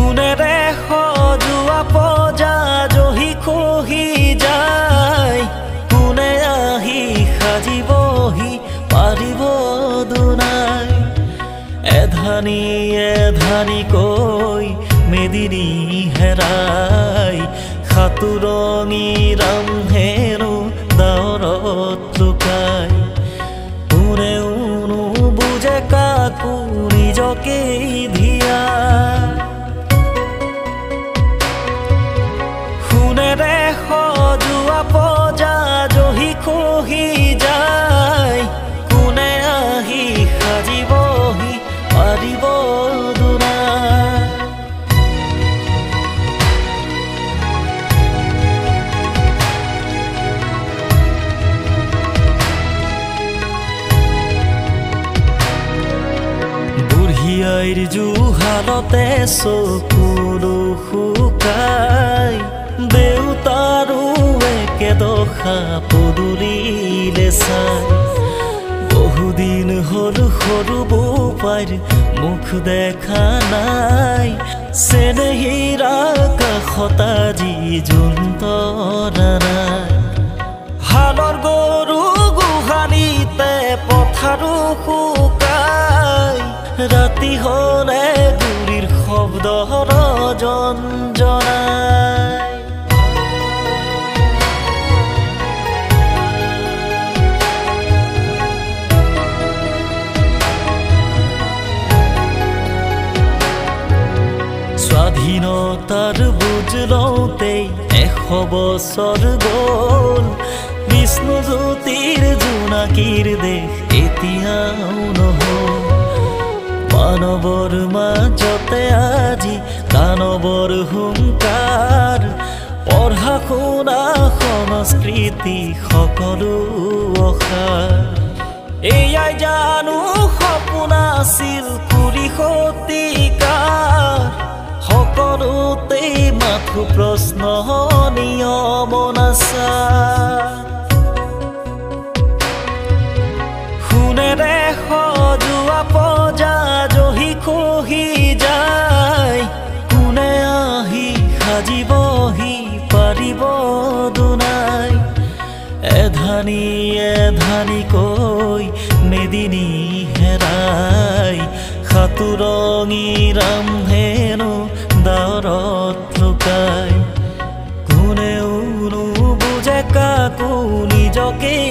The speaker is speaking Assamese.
কোনেৰে সজোৱা পজা জহি খহি যায় কোনে আহি সাজিবহি পাৰিব দুনাই এধানি এধানি কৈ মেদিনী হেৰাই সাতুৰঙী ৰাম হেনো ডাৱৰত লুকাই কোনেও নুবুজে কাকো নিজকেই ধিয়া সোণেৰে সজোৱা পজা জহি খহি যায় কোনে আহি সাজিবহি পাৰিব দুনাই বুঢ়ীআইৰ জুহালতে চকুলো শুকাই দেউতাৰো একেদশা পদূলিলে চাই বহুদিন হল সৰু বোপাইৰ মুখ দেখা নাই চেনেহীৰ কাষত আজি জোনতৰা নাই হালৰ গৰু গোহালিতে পথাৰো শুকাই ৰাতি হলে গুৰিৰ শব্দ ৰঞ্জনাই স্বাধীনতাৰ বুজ লওঁতেই 100 বছৰ গল বিষ্ণুজ্যোতিৰ জোনাকীৰ দেশ এতিয়াও নহল মানৱৰ মাজতে আজি দানৱৰ হুংকাৰ পঢ়া শুনা সংস্কৃতি সকলো অসাৰ এয়াই জানো সপোন আছিল কুৰি শতিকাৰ সকলোতে মাথো প্ৰশ্ন নিয়ম নাচাৰ সোণেৰে সজোৱা পজা জহি খহি যায় কোনে আহি সাজিবহি পাৰিব দুনাই এধানি এধানি কৈ মেদিনী হেৰাই সাতুৰঙী ৰাম হেনো ডাৱৰত লুকাই কোনেও নুবুজে কাকো নিজকেই